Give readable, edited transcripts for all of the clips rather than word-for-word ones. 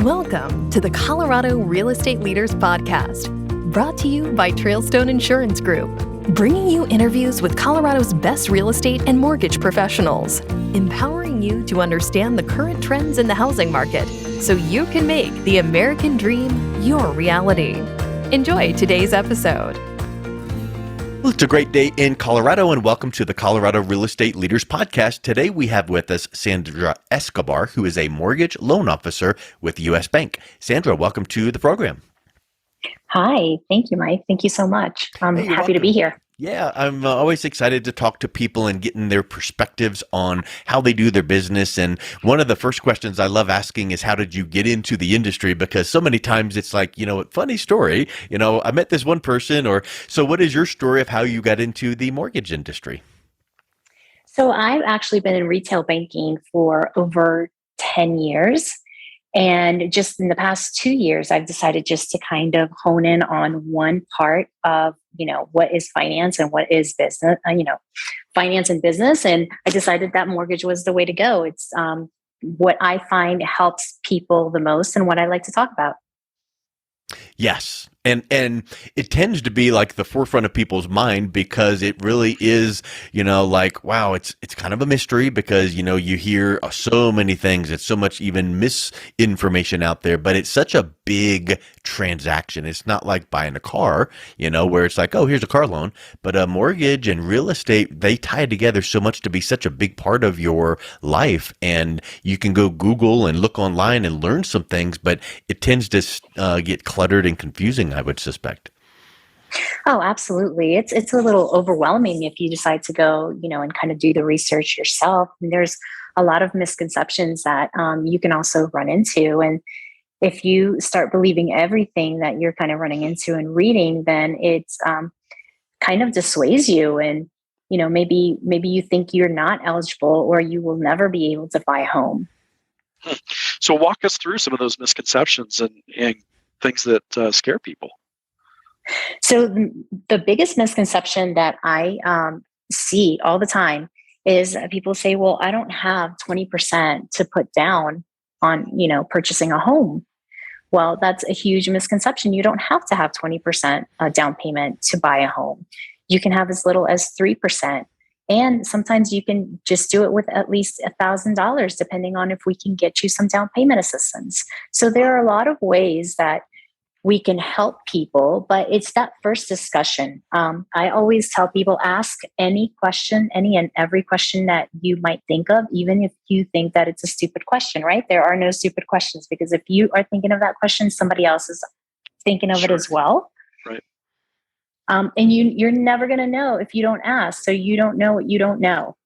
Welcome to the Colorado Real Estate Leaders Podcast, brought to you by Trailstone Insurance Group, bringing you interviews with Colorado's best real estate and mortgage professionals, empowering you to understand the current trends in the housing market so you can make the American dream your reality. Enjoy today's episode. Well, it's a great day in Colorado, and welcome to the Colorado Real Estate Leaders Podcast. Today we have with us Sandra Escobar, who is a mortgage loan officer with U.S. Bank. Sandra, welcome to the program. Hi, thank you, Mike. Thank you so much. I'm happy to be here. Yeah, I'm always excited to talk to people and getting their perspectives on how they do their business. And one of the first questions I love asking is, how did you get into the industry? Because so many times it's like, funny story, I met this one person, so what is your story of how you got into the mortgage industry? So I've actually been in retail banking for over 10 years. And just in the past 2 years, I've decided just to kind of hone in on one part of, what is finance and what is business, finance and business. And I decided that mortgage was the way to go. It's what I find helps people the most and what I like to talk about. Yes. And it tends to be like the forefront of people's mind because it really is, wow, it's kind of a mystery because, you hear so many things. It's so much even misinformation out there, but it's such a big transaction. It's not like buying a car, where it's like, oh, here's a car loan, but a mortgage and real estate, they tie together so much to be such a big part of your life. And you can go Google and look online and learn some things, but it tends to get cluttered and confusing, I would suspect. Oh, absolutely. It's a little overwhelming if you decide to go, and kind of do the research yourself. And there's a lot of misconceptions that you can also run into. And if you start believing everything that you're kind of running into and reading, then it's kind of dissuades you. And, maybe you think you're not eligible or you will never be able to buy a home. So walk us through some of those misconceptions and things that scare people. So the biggest misconception that I see all the time is that people say, well, I don't have 20% to put down on, purchasing a home. Well, that's a huge misconception. You don't have to have 20% down payment to buy a home. You can have as little as 3%. And sometimes you can just do it with at least $1,000, depending on if we can get you some down payment assistance. So there are a lot of ways that we can help people, but it's that first discussion. I always tell people, ask any question, any and every question that you might think of, even if you think that it's a stupid question, right? There are no stupid questions, because if you are thinking of that question, somebody else is thinking of it as well. Right. And you're never going to know if you don't ask. So you don't know what you don't know.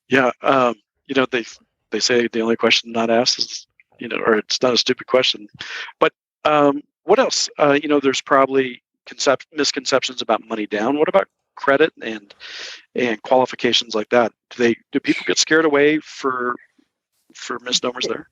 Yeah. They say the only question not asked is, or it's not a stupid question. But what else? There's probably misconceptions about money down. What about credit and qualifications like that? Do people get scared away for misnomers there?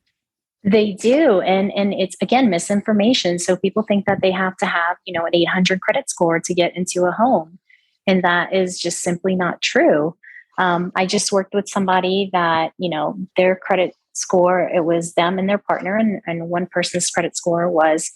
They do. And it's, again, misinformation. So people think that they have to have, an 800 credit score to get into a home. And that is just simply not true. I just worked with somebody that, their credit score, it was them and their partner, and one person's credit score was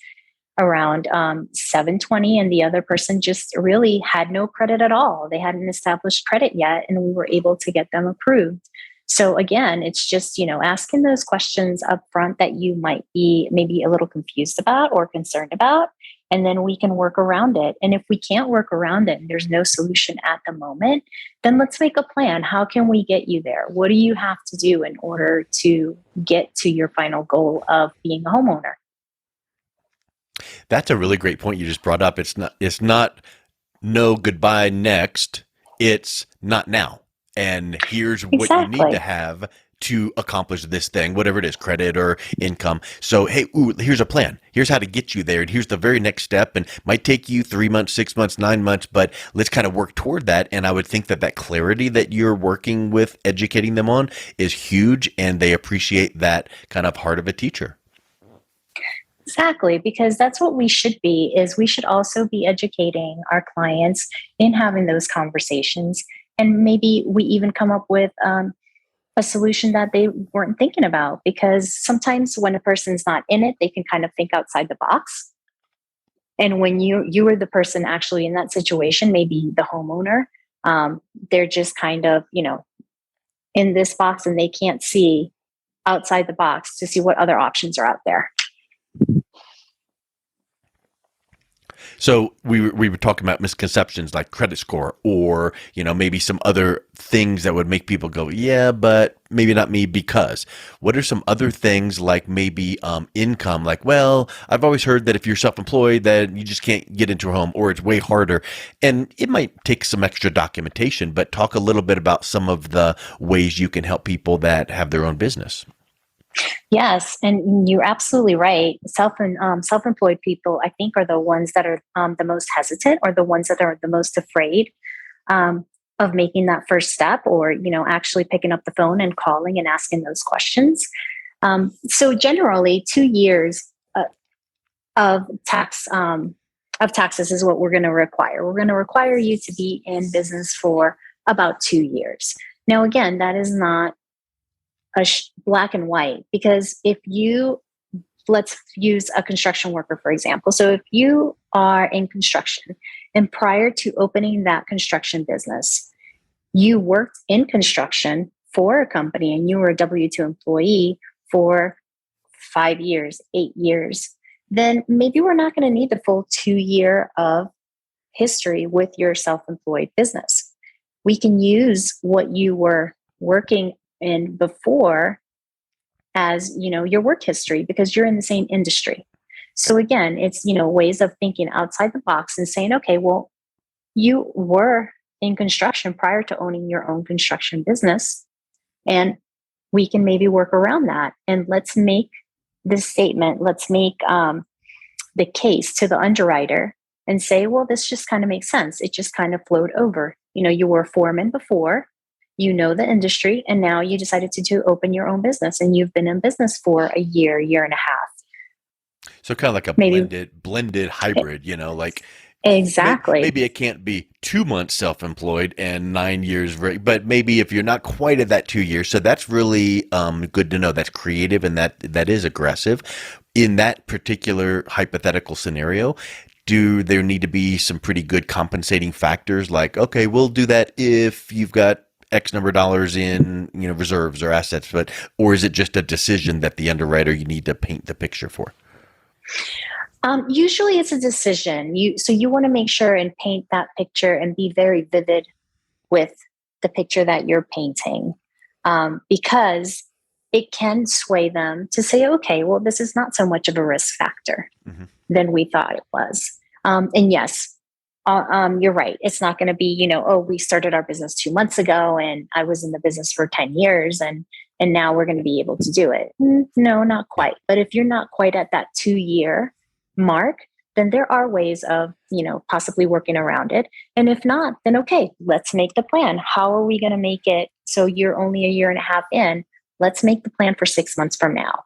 around 720, and the other person just really had no credit at all. They hadn't established credit yet, and we were able to get them approved. So again, it's just, asking those questions up front that you might be maybe a little confused about or concerned about, and then we can work around it. And if we can't work around it and there's no solution at the moment, then let's make a plan. How can we get you there? What do you have to do in order to get to your final goal of being a homeowner? That's a really great point you just brought up. It's not no goodbye next. It's not now. And here's what you need to have to accomplish this thing, whatever it is, credit or income. So, hey, here's a plan. Here's how to get you there. And here's the very next step. And might take you 3 months, 6 months, 9 months, but let's kind of work toward that. And I would think that clarity that you're working with, educating them on, is huge. And they appreciate that kind of heart of a teacher. Exactly, because that's what we should be, is we should also be educating our clients in having those conversations. And maybe we even come up with a solution that they weren't thinking about, because sometimes when a person's not in it, they can kind of think outside the box. And when you were the person actually in that situation, maybe the homeowner, they're just kind of, in this box, and they can't see outside the box to see what other options are out there. So we were talking about misconceptions like credit score, or maybe some other things that would make people go, yeah, but maybe not me, because. What are some other things like maybe income? Like, well, I've always heard that if you're self-employed, that you just can't get into a home, or it's way harder, and it might take some extra documentation. But talk a little bit about some of the ways you can help people that have their own business. Yes, and you're absolutely right. Self-employed people, I think, are the ones that are the most hesitant, or the ones that are the most afraid of making that first step, or actually picking up the phone and calling and asking those questions. So generally, 2 years of taxes is what we're going to require. We're going to require you to be in business for about 2 years. Now, again, that is not black and white, because let's use a construction worker, for example. So if you are in construction, and prior to opening that construction business, you worked in construction for a company and you were a W-2 employee for 5 years, 8 years, then maybe we're not going to need the full 2 year of history with your self-employed business. We can use what you were working in before as your work history, because you're in the same industry. So again, it's ways of thinking outside the box and saying, okay, well, you were in construction prior to owning your own construction business, and we can maybe work around that. And let's make this statement, let's make the case to the underwriter and say, well, this just kind of makes sense. It just kind of flowed over. You were a foreman before, the industry, and now you decided to open your own business, and you've been in business for a year, year and a half. So kind of like a blended hybrid, like exactly. Maybe it can't be 2 months self-employed and 9 years, but maybe if you're not quite at that 2 years. So that's really good to know. That's creative, and that is aggressive. In that particular hypothetical scenario, do there need to be some pretty good compensating factors? Like, okay, we'll do that if you've got X number of dollars in reserves or assets, or is it just a decision that the underwriter you need to paint the picture for? Usually it's a decision. You want to make sure and paint that picture and be very vivid with the picture that you're painting, because it can sway them to say, okay, well, this is not so much of a risk factor than we thought it was. And yes, you're right. It's not going to be, we started our business 2 months ago and I was in the business for 10 years and now we're going to be able to do it. No, not quite. But if you're not quite at that 2 year mark, then there are ways of, possibly working around it. And if not, then okay, let's make the plan. How are we going to make it so you're only a year and a half in? Let's make the plan for 6 months from now.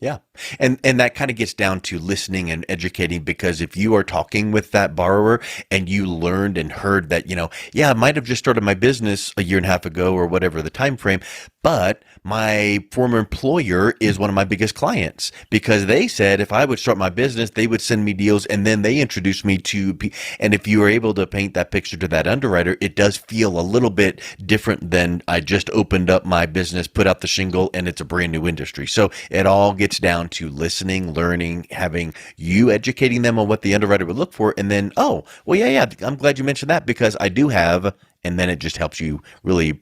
Yeah. And that kind of gets down to listening and educating, because if you are talking with that borrower and you learned and heard that, I might have just started my business a year and a half ago or whatever the time frame, but my former employer is one of my biggest clients, because they said if I would start my business, they would send me deals and then they introduced me to, and if you are able to paint that picture to that underwriter, it does feel a little bit different than I just opened up my business, put out the shingle, and it's a brand new industry. So it all gets down to listening, learning, having you educating them on what the underwriter would look for, and then, oh, well, yeah, I'm glad you mentioned that because I do have, and then it just helps you really,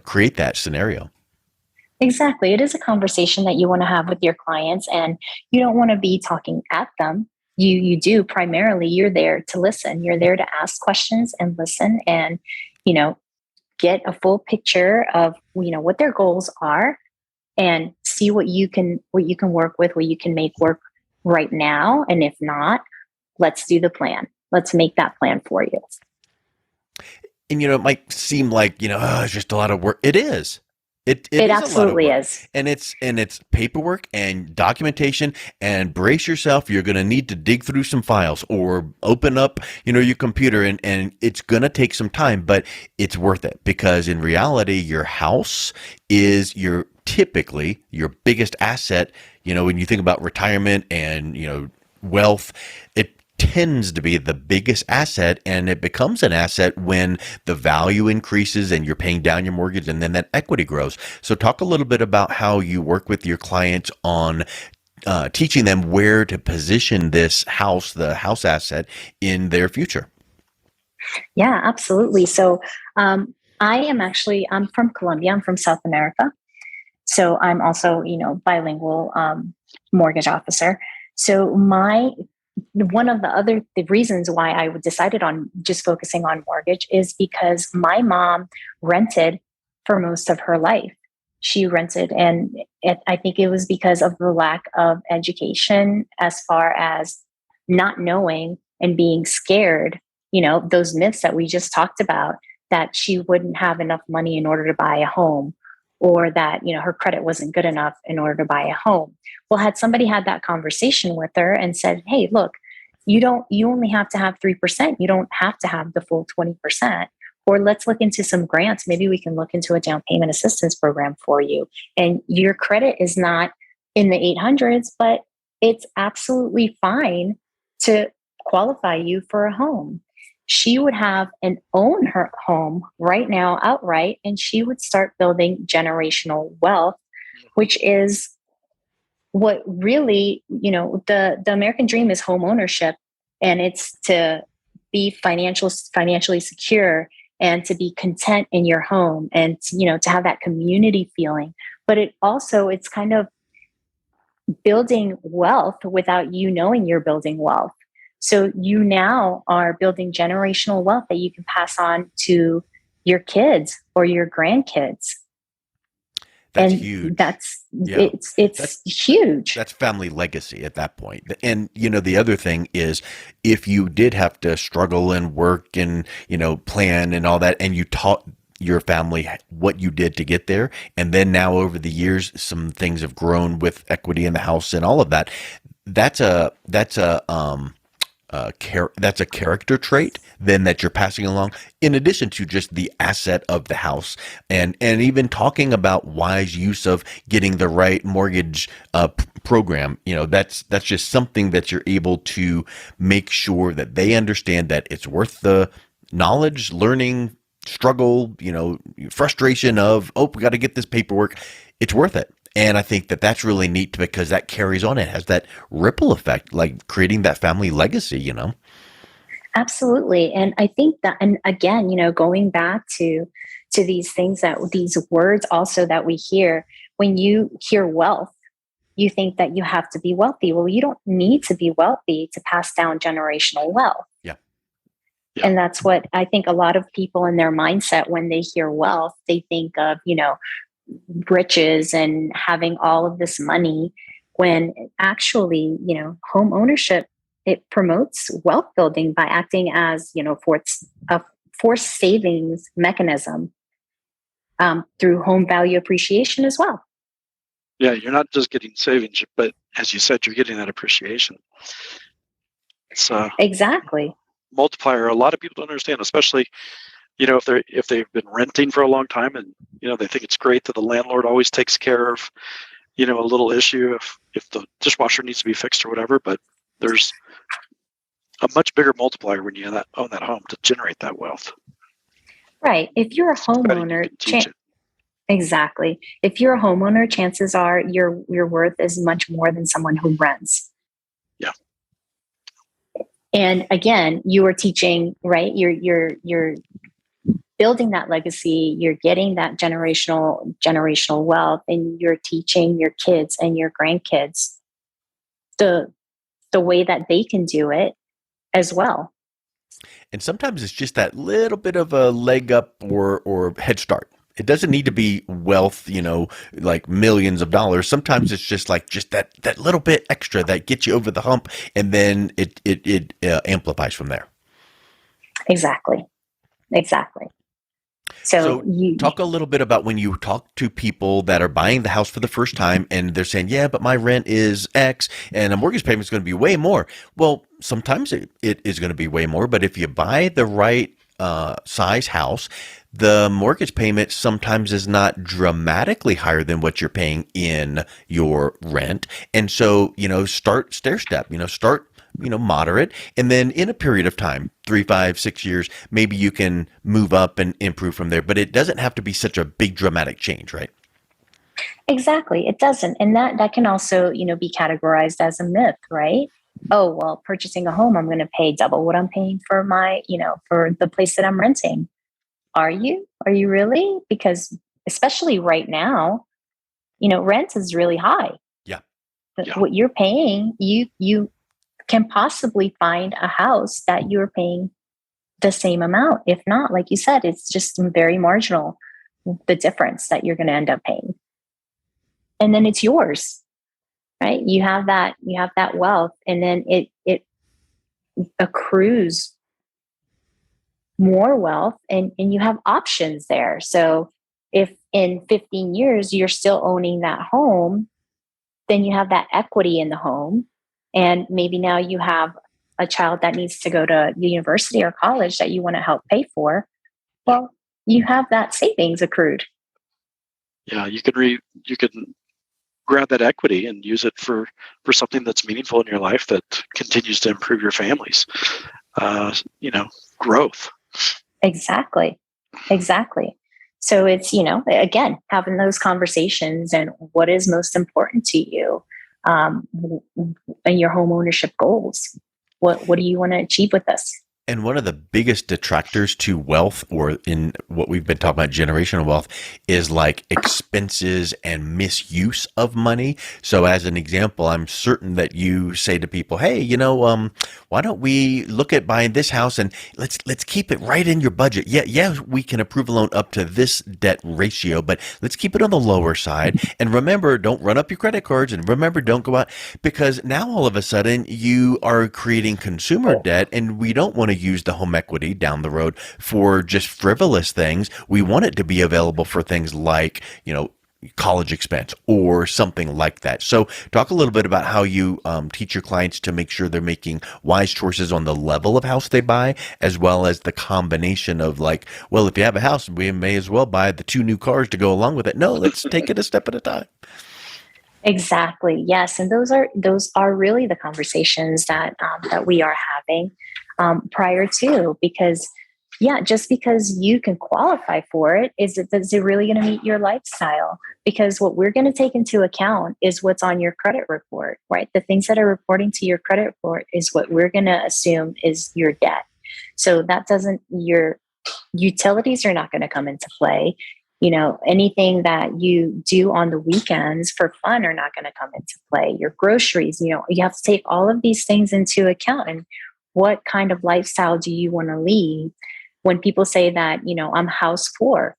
create that scenario. Exactly. It is a conversation that you want to have with your clients, and you don't want to be talking at them. You do primarily, you're there to listen. You're there to ask questions and listen and, get a full picture of, what their goals are, and see what you can work with, what you can make work right now. And if not, let's do the plan. Let's make that plan for you. And, it might seem like, it's just a lot of work. It is. It It is a lot of absolutely work, is. and it's paperwork and documentation. And brace yourself, you're going to need to dig through some files or open up, your computer, and it's going to take some time, but it's worth it because in reality, your house is typically your biggest asset. When you think about retirement and wealth, it tends to be the biggest asset, and it becomes an asset when the value increases and you're paying down your mortgage and then that equity grows. So talk a little bit about how you work with your clients on teaching them where to position the house asset in their future. Yeah, absolutely. So I'm from Colombia. I'm from South America. So I'm also, bilingual mortgage officer. So one of the reasons why I decided on just focusing on mortgage is because my mom rented for most of her life. She rented, and I think it was because of the lack of education, as far as not knowing and being scared. Those myths that we just talked about, that she wouldn't have enough money in order to buy a home, or that her credit wasn't good enough in order to buy a home. Well, had somebody had that conversation with her and said, hey, look, you only have to have 3%. You don't have to have the full 20%. Or let's look into some grants. Maybe we can look into a down payment assistance program for you. And your credit is not in the 800s, but it's absolutely fine to qualify you for a home. She would have and own her home right now outright, and she would start building generational wealth, which is what really, the American dream is home ownership, and it's to be financially secure and to be content in your home, and to have that community feeling. But it's kind of building wealth without you knowing you're building wealth. So you now are building generational wealth that you can pass on to your kids or your grandkids. That's And huge. Yeah. It's huge. That's family legacy at that point. And the other thing is, if you did have to struggle and work and plan and all that, and you taught your family what you did to get there, and then now over the years some things have grown with equity in the house and all of that, that's a character trait then that you're passing along, in addition to just the asset of the house, and even talking about wise use of getting the right mortgage program. That's just something that you're able to make sure that they understand that it's worth the knowledge, learning, struggle, frustration of, oh, we got to get this paperwork. It's worth it. And I think that that's really neat because that carries on. It has that ripple effect, like creating that family legacy, Absolutely. And I think that, and again, going back to these things, these words also that we hear, when you hear wealth, you think that you have to be wealthy. Well, you don't need to be wealthy to pass down generational wealth. Yeah. And that's what I think a lot of people in their mindset, when they hear wealth, they think of, riches and having all of this money, when actually, home ownership, it promotes wealth building by acting as, a forced savings mechanism through home value appreciation as well. Yeah, you're not just getting savings, but as you said, you're getting that appreciation. It's exactly multiplier. A lot of people don't understand, especially if they've been renting for a long time, and they think it's great that the landlord always takes care of a little issue if the dishwasher needs to be fixed or whatever. But there's a much bigger multiplier when you own that home to generate that wealth. Right. If you're a homeowner, exactly. If you're a homeowner, chances are your worth is much more than someone who rents. Yeah. And again, you are teaching, right? You're building that legacy. You're getting that generational wealth, and you're teaching your kids and your grandkids the way that they can do it as well. And sometimes it's just that little bit of a leg up or head start. It doesn't need to be wealth, like millions of dollars. Sometimes it's just that little bit extra that gets you over the hump, and then it amplifies from there. Exactly. So So you talk a little bit about when you talk to people that are buying the house for the first time and they're saying, yeah, but my rent is X and a mortgage payment is going to be way more. Well, sometimes it is going to be way more, but if you buy the right size house, the mortgage payment sometimes is not dramatically higher than what you're paying in your rent. And so, start stair step, start moderate. And then in a period of time, 3, 5, 6 years, maybe you can move up and improve from there. But it doesn't have to be such a big dramatic change, right? exactly, it doesn't. And that can also, be categorized as a myth, right? Oh, well, purchasing a home, I'm going to pay double what I'm paying for my, for the place that I'm renting. Are you? Are you really? Because especially right now, rent is really high. Yeah. Yeah. What you're paying, you can possibly find a house that you're paying the same amount. If not, like you said, it's just very marginal, the difference that you're going to end up paying. And then it's yours, right? You have that wealth, and then it accrues more wealth, and you have options there. So if in 15 years you're still owning that home, then you have that equity in the home. And maybe now you have a child that needs to go to university or college that you want to help pay for. Well, you have that savings accrued. Yeah, you can grab that equity and use it for something that's meaningful in your life that continues to improve your family's growth. Exactly. So it's, again, having those conversations and what is most important to you, and your home ownership goals. What do you want to achieve with this? And one of the biggest detractors to wealth, or in what we've been talking about, generational wealth, is like expenses and misuse of money. So as an example, I'm certain that you say to people, hey, why don't we look at buying this house and let's keep it right in your budget. Yeah, we can approve a loan up to this debt ratio, but let's keep it on the lower side. And remember, don't run up your credit cards, and remember, don't go out, because now all of a sudden you are creating consumer debt, and we don't want to use the home equity down the road for just frivolous things. We want it to be available for things like, college expense or something like that. So talk a little bit about how you teach your clients to make sure they're making wise choices on the level of house they buy, as well as the combination of like, well, if you have a house, we may as well buy the 2 new cars to go along with it. No, let's take it a step at a time. Exactly. Yes, and those are really the conversations that we are having prior to, because just because you can qualify for it, is it really going to meet your lifestyle? Because what we're going to take into account is what's on your credit report, right? The things that are reporting to your credit report is what we're going to assume is your debt. So your utilities are not going to come into play. Anything that you do on the weekends for fun are not going to come into play. Your groceries, you have to take all of these things into account. And what kind of lifestyle do you want to lead? When people say that, I'm house poor,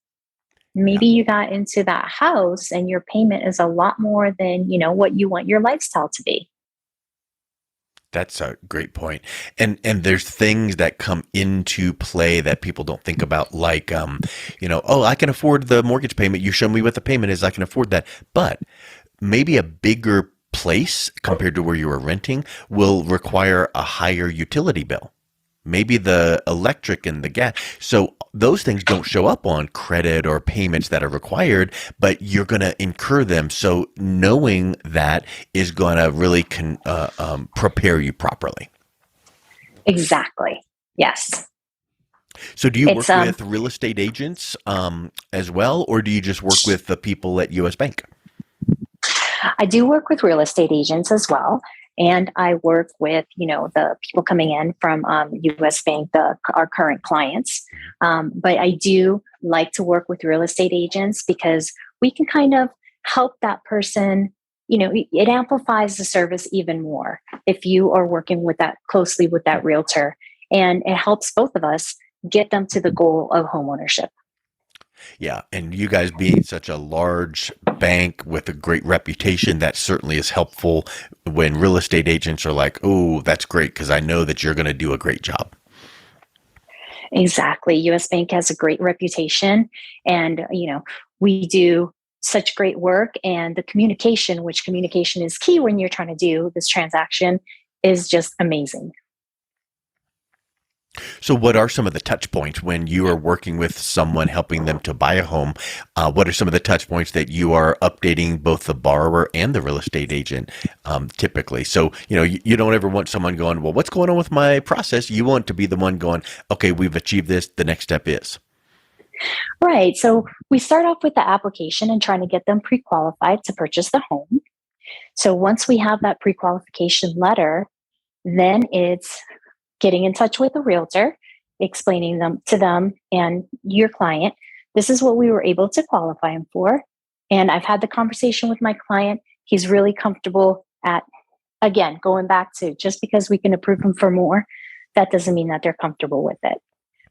maybe you got into that house and your payment is a lot more than, what you want your lifestyle to be. That's a great point. And there's things that come into play that people don't think about, like, oh, I can afford the mortgage payment. You show me what the payment is. I can afford that. But maybe a bigger place compared to where you were renting will require a higher utility bill. Maybe the electric and the gas. So those things don't show up on credit or payments that are required, but you're going to incur them. So knowing that is going to really prepare you properly. Exactly. Yes. So do you work with real estate agents as well, or do you just work with the people at US Bank? I do work with real estate agents as well. And I work with, the people coming in from US Bank, our current clients. But I do like to work with real estate agents because we can kind of help that person. It amplifies the service even more if you are working closely with that realtor. And it helps both of us get them to the goal of homeownership. Yeah, and you guys being such a large bank with a great reputation, that certainly is helpful when real estate agents are like, oh, that's great because I know that you're going to do a great job. Exactly. US Bank has a great reputation, and we do such great work, and the communication, which communication is key when you're trying to do this transaction, is just amazing. So, what are some of the touch points when you are working with someone helping them to buy a home? What are some of the touch points that you are updating both the borrower and the real estate agent typically? So, you don't ever want someone going, well, what's going on with my process? You want to be the one going, okay, we've achieved this. The next step is. Right. So we start off with the application and trying to get them pre-qualified to purchase the home. So once we have that pre-qualification letter, then it's getting in touch with a realtor, explaining to them and your client, this is what we were able to qualify him for. And I've had the conversation with my client. He's really comfortable at, again, going back to just because we can approve him for more, that doesn't mean that they're comfortable with it.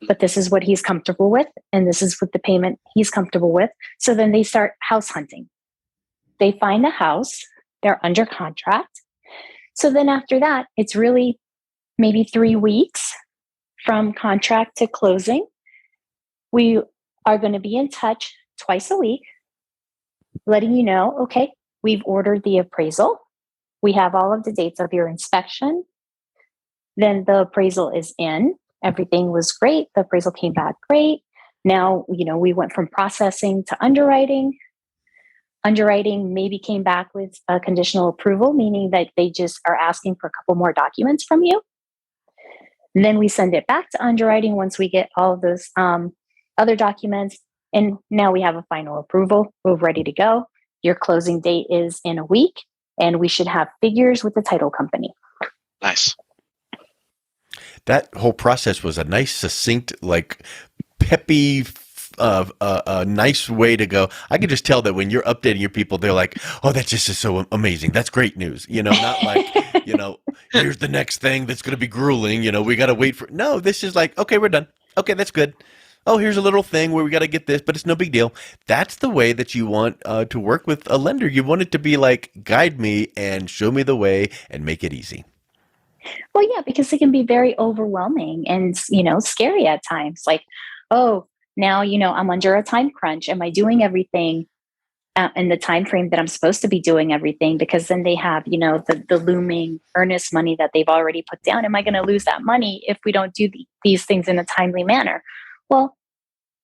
But this is what he's comfortable with, and this is what the payment he's comfortable with. So then they start house hunting. They find a house, they're under contract. So then after that, it's really maybe 3 weeks from contract to closing. We are going to be in touch twice a week, letting you know, okay, we've ordered the appraisal. We have all of the dates of your inspection. Then the appraisal is in. Everything was great. The appraisal came back great. Now, we went from processing to underwriting. Underwriting maybe came back with a conditional approval, meaning that they just are asking for a couple more documents from you. And then we send it back to underwriting once we get all of those other documents. And now we have a final approval. We're ready to go. Your closing date is in a week, and we should have figures with the title company. Nice. That whole process was a nice, succinct, peppy, nice way to go. I could just tell that when you're updating your people, they're like, oh, that just is so amazing. That's great news. Not like, here's the next thing that's going to be grueling. We got to wait for. No, this is like, okay, we're done. Okay, that's good. Oh, here's a little thing where we got to get this, but it's no big deal. That's the way that you want to work with a lender. You want it to be like, guide me and show me the way and make it easy. Well, yeah, because it can be very overwhelming and, scary at times. Like, oh, now, I'm under a time crunch. Am I doing everything in the time frame that I'm supposed to be doing everything? Because then they have, the looming earnest money that they've already put down. Am I going to lose that money if we don't do these things in a timely manner? Well,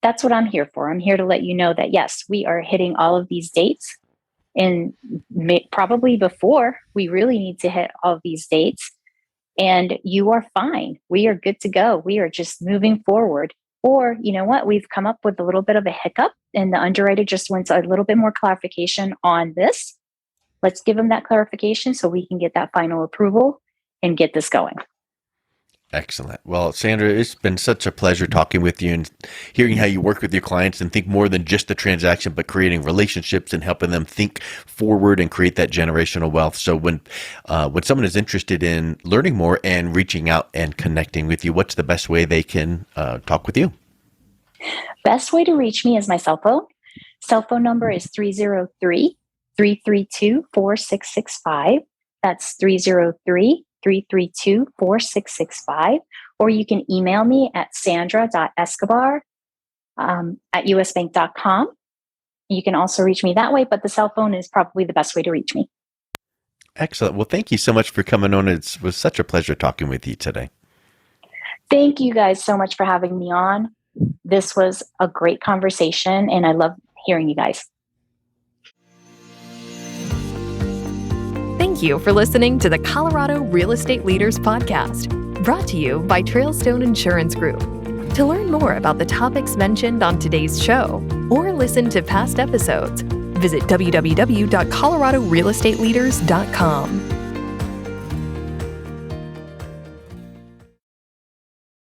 that's what I'm here for. I'm here to let you know that, yes, we are hitting all of these dates. And probably before we really need to hit all of these dates. And you are fine. We are good to go. We are just moving forward. Or, you know what? We've come up with a little bit of a hiccup, and the underwriter just wants a little bit more clarification on this. Let's give them that clarification so we can get that final approval and get this going. Excellent. Well, Sandra, it's been such a pleasure talking with you and hearing how you work with your clients and think more than just the transaction, but creating relationships and helping them think forward and create that generational wealth. So when someone is interested in learning more and reaching out and connecting with you, what's the best way they can talk with you? Best way to reach me is my cell phone. Cell phone number is 303-332-4665. That's 303-332-4665, or you can email me at sandra.escobar@usbank.com. You can also reach me that way, but the cell phone is probably the best way to reach me. Excellent. Well, thank you so much for coming on. It was such a pleasure talking with you today. Thank you guys so much for having me on. This was a great conversation, and I love hearing you guys. Thank you for listening to the Colorado Real Estate Leaders Podcast, brought to you by Trailstone Insurance Group. To learn more about the topics mentioned on today's show or listen to past episodes, visit www.coloradorealestateleaders.com.